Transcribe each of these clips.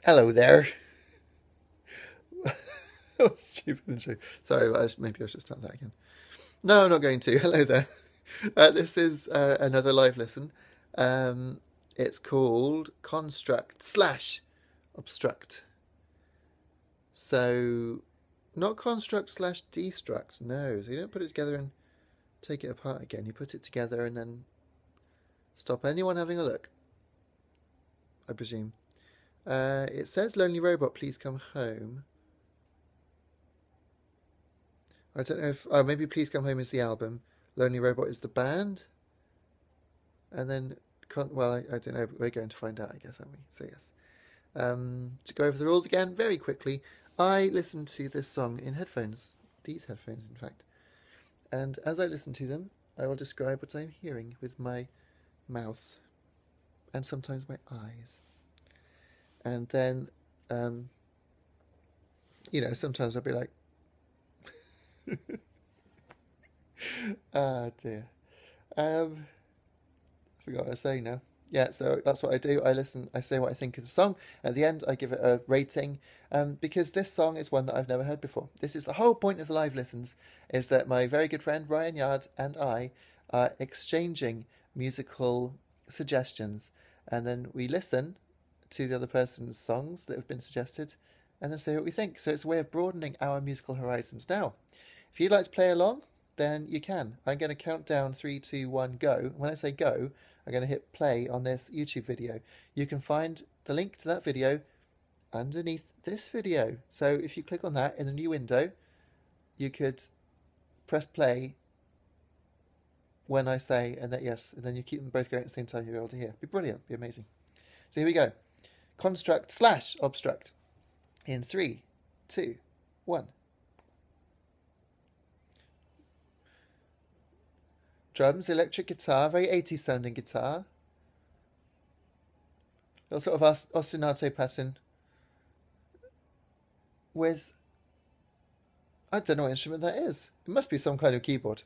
Hello there. That was stupid intro. Sorry, maybe I should start that again. No, I'm not going to. Hello there. This is another live listen. Um, it's called Construct slash Obstruct. So, not Construct slash Destruct. No, so you don't put it together and take it apart again. You put it together and then stop anyone having a look, I presume. It says Lonely Robot, please come home. I don't know if... Oh, maybe Please Come Home is the album. Lonely Robot is the band. And then... Well, I don't know. But we're going to find out, I guess, aren't we? So, yes. To go over the rules again, very quickly. I listen to this song in headphones. These headphones, in fact. And as I listen to them, I will describe what I'm hearing with my mouth. And sometimes my eyes. And then, sometimes I'll be like... Ah, dear. I forgot what I was saying now. Yeah, so that's what I do. I listen, I say what I think of the song. At the end, I give it a rating, because this song is one that I've never heard before. This is the whole point of the live listens, is that my very good friend Ryan Yard and I are exchanging musical suggestions, and then we listen to the other person's songs that have been suggested, and then say what we think. So it's a way of broadening our musical horizons. Now, if you'd like to play along, then you can. I'm going to count down 3, 2, 1, go. When I say go, I'm going to hit play on this YouTube video. You can find the link to that video underneath this video. So if you click on that in the new window, you could press play when I say, and that yes, and then you keep them both going at the same time, you'll be able to hear. Be brilliant, be amazing. So here we go. Construct slash obstruct in 3, 2, 1. Drums, electric guitar, very 80s sounding guitar. A sort of ostinato pattern with... I don't know what instrument that is. It must be some kind of keyboard.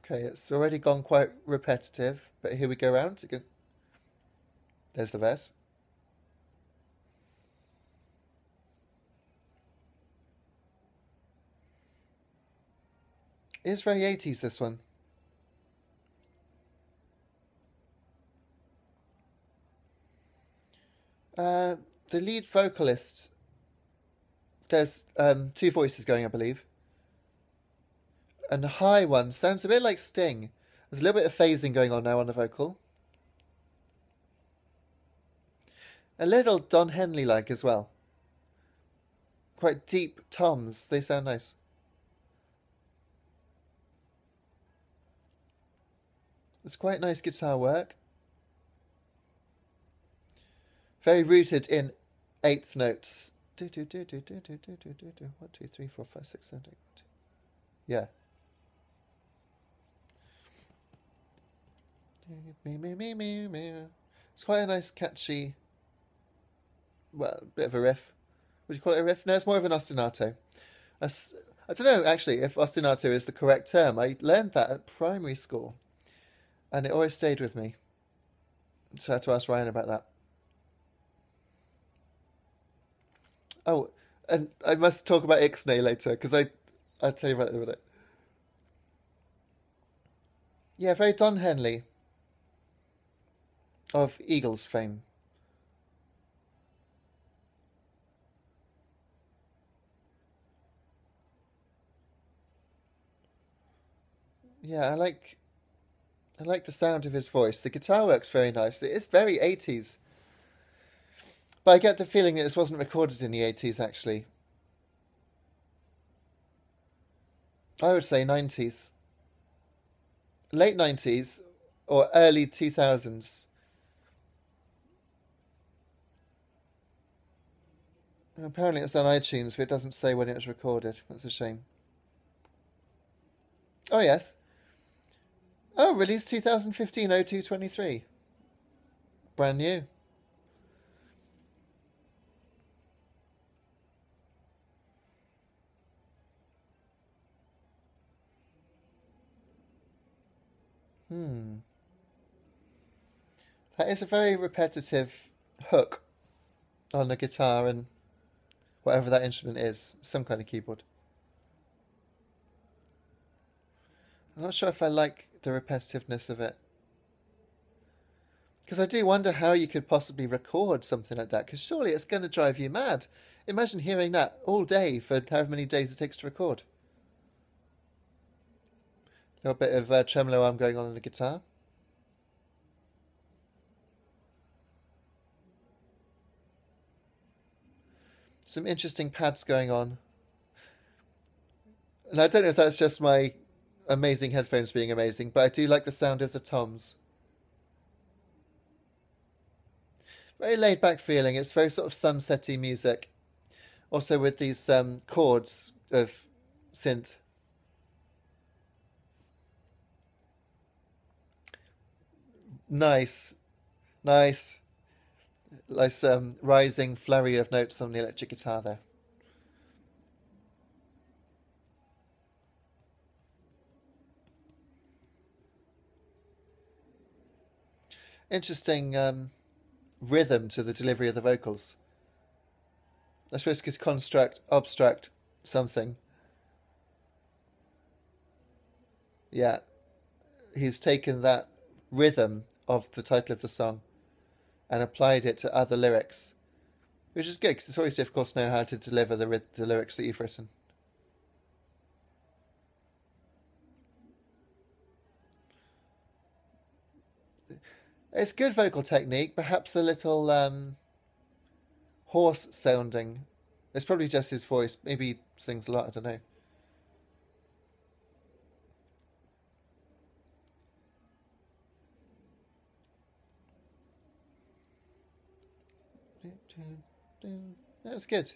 Okay, it's already gone quite repetitive, but here we go round. There's the verse. It is very 80s, this one. The lead vocalist, there's 2 voices going, I believe. And the high one sounds a bit like Sting. There's a little bit of phasing going on now on the vocal. A little Don Henley-like as well. Quite deep toms. They sound nice. It's quite nice guitar work. Very rooted in 8th notes. 1, 2, 3, 4, 5, 6, 7, 8. Yeah. It's quite a nice, catchy, well, bit of a riff. Would you call it a riff? No, it's more of an ostinato. I don't know, actually, if ostinato is the correct term. I learned that at primary school, and it always stayed with me. So I had to ask Ryan about that. Oh, and I must talk about Ixnay later, because I'll tell you about it in a minute. Yeah, very Don Henley of Eagles fame. Yeah, I like the sound of his voice. The guitar works very nice. It is very 80s. But I get the feeling that this wasn't recorded in the 80s, actually. I would say 90s. Late 90s or early 2000s. Apparently it's on iTunes, but it doesn't say when it was recorded. That's a shame. Oh, yes. Oh, released 2015, 02/23. Brand new. That is a very repetitive hook on the guitar and whatever that instrument is, some kind of keyboard. I'm not sure if I like the repetitiveness of it. Because I do wonder how you could possibly record something like that, because surely it's going to drive you mad. Imagine hearing that all day for however many days it takes to record. A little bit of tremolo arm going on the guitar. Some interesting pads going on. And I don't know if that's just my amazing headphones being amazing, but I do like the sound of the toms. Very laid back feeling. It's very sort of sunsetty music. Also with these chords of synth. Nice. Nice. Nice rising flurry of notes on the electric guitar there. Interesting rhythm to the delivery of the vocals. I suppose it's construct, obstruct, something. Yeah, he's taken that rhythm of the title of the song and applied it to other lyrics, which is good because it's always difficult to know how to deliver the lyrics that you've written. It's good vocal technique, perhaps a little hoarse sounding. It's probably just his voice. Maybe he sings a lot, I don't know. That was good.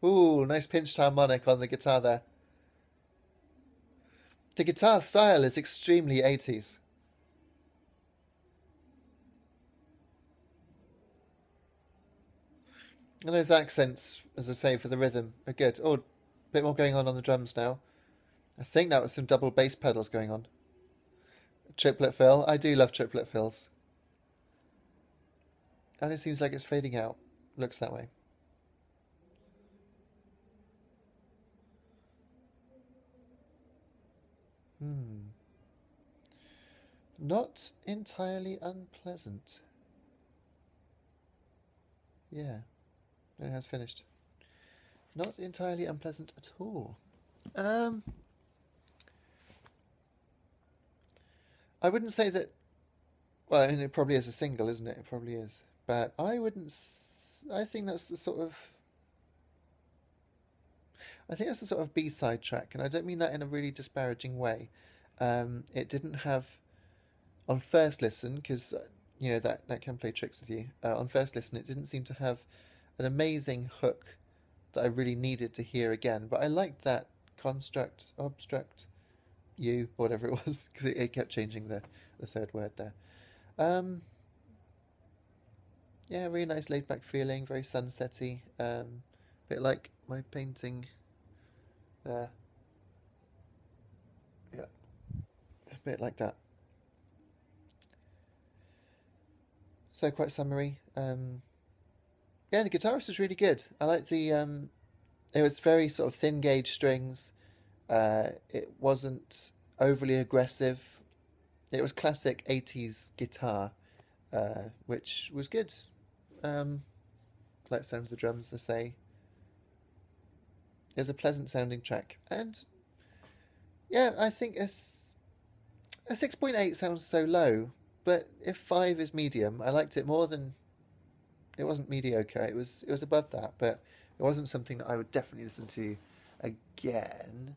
Ooh, nice pinched harmonic on the guitar there. The guitar style is extremely 80s. And those accents, as I say, for the rhythm are good. Oh, a bit more going on the drums now. I think that was some double bass pedals going on. Triplet fill. I do love triplet fills. And it seems like it's fading out. Looks that way. Not entirely unpleasant. Yeah, it has finished. Not entirely unpleasant at all. I wouldn't say that. Well, I mean, it probably is a single, isn't it? It probably is. But I wouldn't. I think that's the sort of. I think that's a sort of B-side track, and I don't mean that in a really disparaging way. It didn't have, on first listen, because you know that can play tricks with you. On first listen, it didn't seem to have an amazing hook that I really needed to hear again. But I liked that construct, obstruct, you, whatever it was, because it kept changing the third word there. Yeah, really nice laid back feeling, very sunsetty. Bit like my painting there. Yeah, a bit like that. So quite summary. Yeah, the guitarist was really good. I like the. It was very sort of thin gauge strings. It wasn't overly aggressive. It was classic 80s guitar, which was good. Like the sound of the drums, they say. It was a pleasant sounding track. And yeah, I think a 6.8 sounds so low, but if 5 is medium, I liked it more than. It wasn't mediocre. It was above that, but it wasn't something that I would definitely listen to again.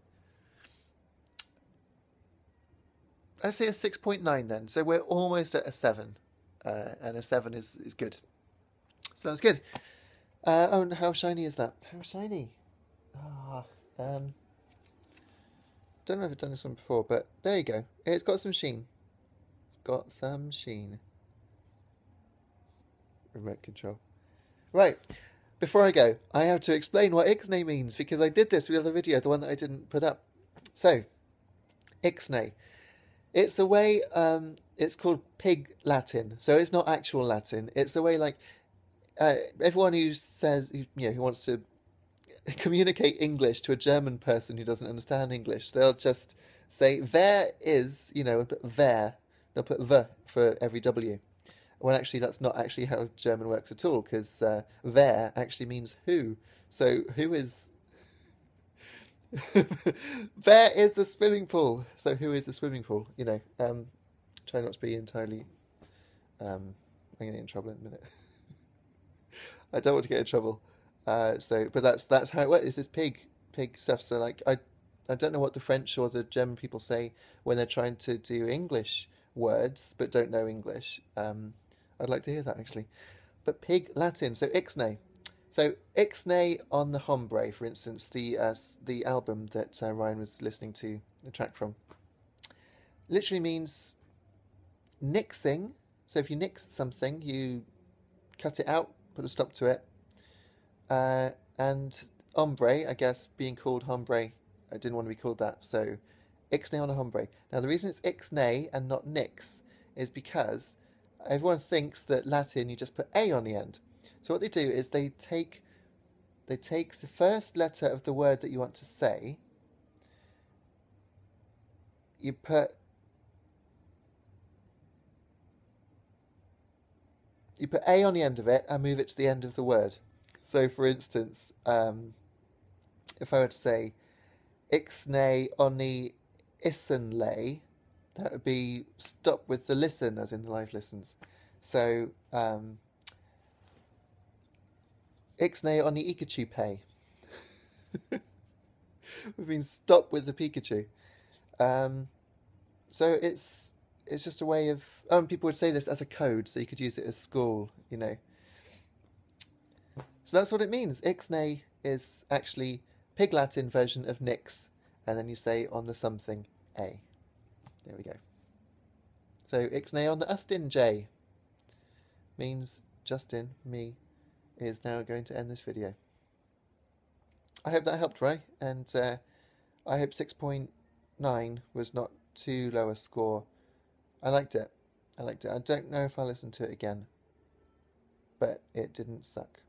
I'd say a 6.9 then. So we're almost at a 7. And a 7 is good. So that's good. Oh, and how shiny is that? How shiny? Don't know if I've done this one before, but there you go. It's got some sheen. It's got some sheen. Remote control. Right. Before I go, I have to explain what Ixnay means, because I did this with the other video, the one that I didn't put up. So, Ixnay. It's a way. It's called Pig Latin, so it's not actual Latin. It's a way like everyone who says who wants to communicate English to a German person who doesn't understand English, they'll just say there is, put there. They'll put the for every W. When actually that's not actually how German works at all, because there actually means who. So who is there is the swimming pool. So who is the swimming pool? Try not to be entirely. I'm gonna get in trouble in a minute. I don't want to get in trouble. But that's how it works. It's this pig stuff. So like I don't know what the French or the German people say when they're trying to do English words but don't know English. I'd like to hear that actually. But pig Latin. So ixnay. So ixnay on the hombre, for instance, the album that Ryan was listening to the track from, literally means nixing. So if you nix something, you cut it out, put a stop to it. And hombre, I guess, being called hombre, I didn't want to be called that, so ixnay on a hombre. Now the reason it's ixnay and not nix is because everyone thinks that Latin you just put a on the end. So what they do is they take the first letter of the word that you want to say, you put a on the end of it and move it to the end of the word. So for instance, if I were to say ixnay oni isenlay, that would be stop with the listen, as in the live listens. So ixnay oni Pikachu pay. We've been stop with the Pikachu. So it's just a way of people would say this as a code, so you could use it at school, So that's what it means. Ixnay is actually Pig Latin version of nix, and then you say on the something a. There we go. So ixnay on the Ustin J means Justin, me, is now going to end this video. I hope that helped, Ray, and I hope 6.9 was not too low a score. I liked it. I don't know if I'll listen to it again, but it didn't suck.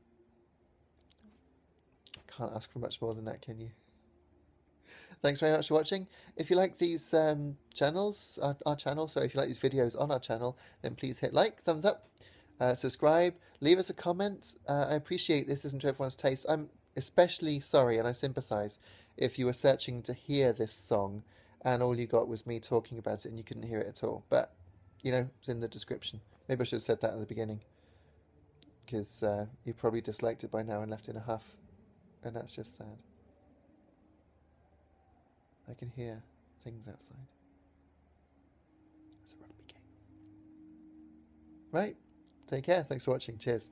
Can't ask for much more than that, can you? Thanks very much for watching. If you like these channels, our channel, sorry, if you like these videos on our channel, then please hit like, thumbs up, subscribe, leave us a comment. I appreciate this isn't to everyone's taste. I'm especially sorry, and I sympathise, if you were searching to hear this song and all you got was me talking about it and you couldn't hear it at all. But, it's in the description. Maybe I should have said that at the beginning, because you probably disliked it by now and left in a huff. And that's just sad. I can hear things outside. It's a rugby game. Right. Take care. Thanks for watching. Cheers.